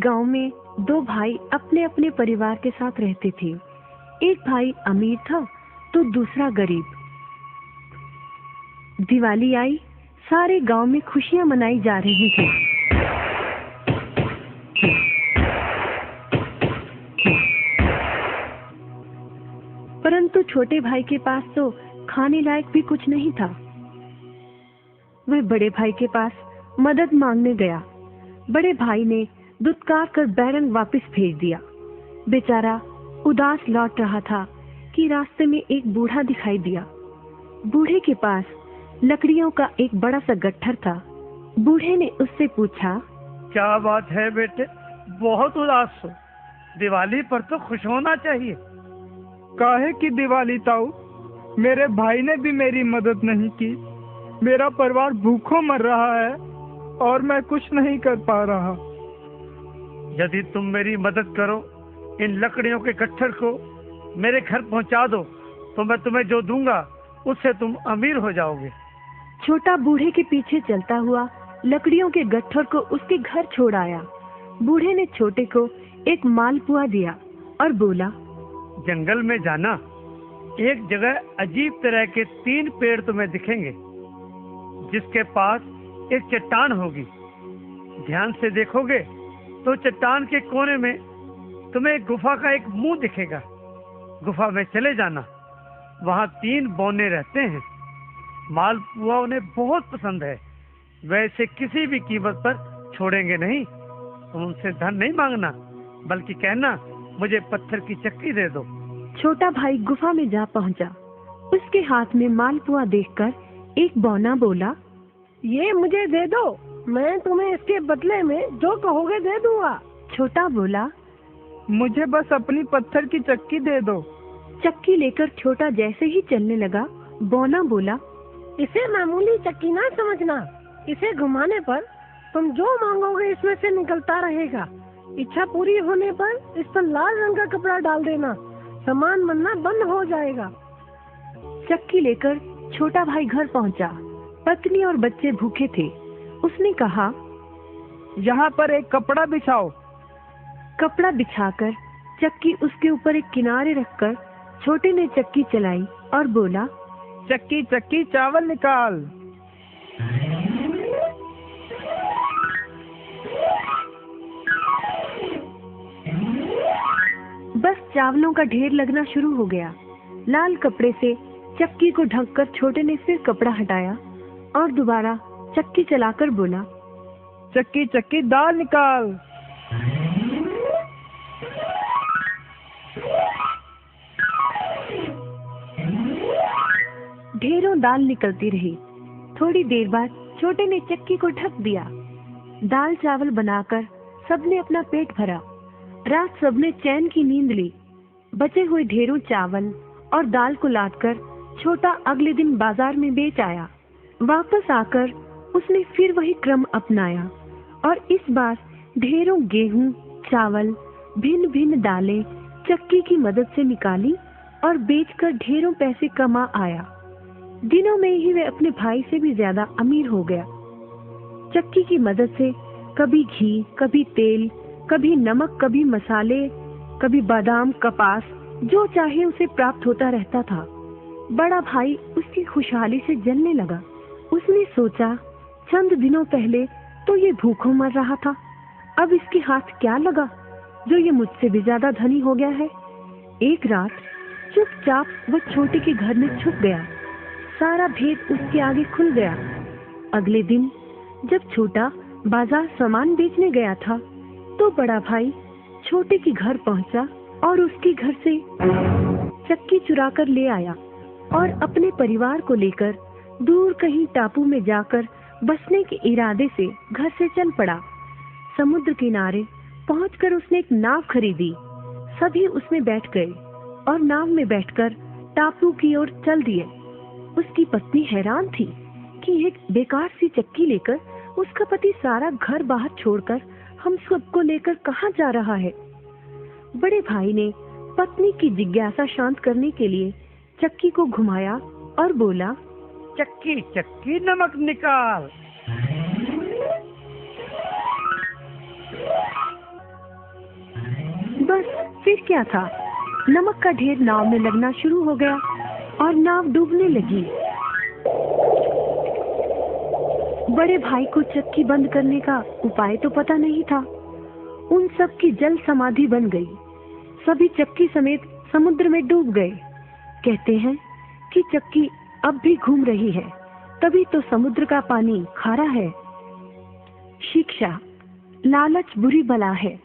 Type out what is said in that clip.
गांव में दो भाई अपने अपने परिवार के साथ रहते थे। एक भाई अमीर था तो दूसरा गरीब। दिवाली आई, सारे गांव में खुशियां मनाई जा रही थी। परंतु छोटे भाई के पास तो खाने लायक भी कुछ नहीं था। वह बड़े भाई के पास मदद मांगने गया। बड़े भाई ने दुत्कार कर बैरंग वापस भेज दिया। बेचारा उदास लौट रहा था कि रास्ते में एक बूढ़ा दिखाई दिया। बूढ़े के पास लकड़ियों का एक बड़ा सा गट्ठर था। बूढ़े ने उससे पूछा, क्या बात है बेटे, बहुत उदास हो? दिवाली पर तो खुश होना चाहिए। काहे की दिवाली ताऊ, मेरे भाई ने भी मेरी मदद नहीं की। मेरा परिवार भूखों मर रहा है और मैं कुछ नहीं कर पा रहा। यदि तुम मेरी मदद करो, इन लकड़ियों के गट्ठर को मेरे घर पहुंचा दो, तो मैं तुम्हें जो दूंगा उससे तुम अमीर हो जाओगे। छोटा बूढ़े के पीछे चलता हुआ लकड़ियों के गट्ठर को उसके घर छोड़ आया। बूढ़े ने छोटे को एक मालपुआ दिया और बोला, जंगल में जाना, एक जगह अजीब तरह के 3 पेड़ तुम्हें दिखेंगे, जिसके पास एक चट्टान होगी। ध्यान से देखोगे तो चट्टान के कोने में तुम्हें एक गुफा का एक मुंह दिखेगा। गुफा में चले जाना, वहाँ 3 बौने रहते हैं। मालपुआ उन्हें बहुत पसंद है, वैसे किसी भी कीमत पर छोड़ेंगे नहीं। तुम उनसे धन नहीं मांगना, बल्कि कहना मुझे पत्थर की चक्की दे दो। छोटा भाई गुफा में जा पहुंचा। उसके हाथ में मालपुआ देखकर एक बौना बोला, ये मुझे दे दो, मैं तुम्हें इसके बदले में जो कहोगे दे दूंगा। छोटा बोला, मुझे बस अपनी पत्थर की चक्की दे दो। चक्की लेकर छोटा जैसे ही चलने लगा, बौना बोला, इसे मामूली चक्की ना समझना। इसे घुमाने पर तुम जो मांगोगे इसमें से निकलता रहेगा। इच्छा पूरी होने पर इस पर लाल रंग का कपड़ा डाल देना, सामान बनना बंद हो जाएगा। चक्की लेकर छोटा भाई घर पहुंचा। पत्नी और बच्चे भूखे थे। उसने कहा, यहाँ पर एक कपड़ा बिछाओ। कपड़ा बिछाकर चक्की उसके ऊपर एक किनारे रखकर छोटे ने चक्की चलाई और बोला, चक्की चक्की चावल निकाल। बस चावलों का ढेर लगना शुरू हो गया। लाल कपड़े से चक्की को ढककर छोटे ने फिर कपड़ा हटाया और दोबारा चक्की चलाकर बोला, चक्की चक्की दाल निकाल। ढेरों दाल निकलती रही। थोड़ी देर बाद छोटे ने चक्की को ढक दिया। दाल चावल बनाकर सबने अपना पेट भरा। रात सबने चैन की नींद ली। बचे हुए ढेरों चावल और दाल को लादकर छोटा अगले दिन बाजार में बेच आया। वापस आकर उसने फिर वही क्रम अपनाया और इस बार ढेरों गेहूं, चावल, भिन्न भिन्न दालें चक्की की मदद से निकाली और बेचकर ढेरों पैसे कमा आया। दिनों में ही वह अपने भाई से भी ज्यादा अमीर हो गया। चक्की की मदद से कभी घी, कभी तेल, कभी नमक, कभी मसाले, कभी बादाम, कपास, जो चाहे उसे प्राप्त होता रहता था। बड़ा भाई उसकी खुशहाली से जलने लगा। उसने सोचा, चंद दिनों पहले तो ये भूखों मर रहा था, अब इसके हाथ क्या लगा जो ये मुझसे भी ज्यादा धनी हो गया है। एक रात चुपचाप वह छोटे के घर में छुप गया। सारा भेद उसके आगे खुल गया। अगले दिन जब छोटा बाजार सामान बेचने गया था, तो बड़ा भाई छोटे के घर पहुंचा और उसके घर से चक्की चुराकर ले आया और अपने परिवार को लेकर दूर कहीं टापू में जाकर बसने के इरादे से घर से चल पड़ा। समुद्र किनारे पहुंचकर उसने एक नाव खरीदी। सभी उसमें बैठ गए और नाव में बैठकर टापू की ओर चल दिए। उसकी पत्नी हैरान थी कि एक बेकार सी चक्की लेकर उसका पति सारा घर बाहर छोड़कर हम सबको लेकर कहाँ जा रहा है। बड़े भाई ने पत्नी की जिज्ञासा शांत करने के लिए चक्की को घुमाया और बोला, चक्की चक्की नमक निकाल। बस फिर क्या था, नमक का ढेर नाव में लगना शुरू हो गया और नाव डूबने लगी। बड़े भाई को चक्की बंद करने का उपाय तो पता नहीं था। उन सब की जल समाधि बन गई। सभी चक्की समेत समुद्र में डूब गए। कहते हैं कि चक्की अब भी घूम रही है, तभी तो समुद्र का पानी खारा है। शिक्षा, लालच बुरी बला है।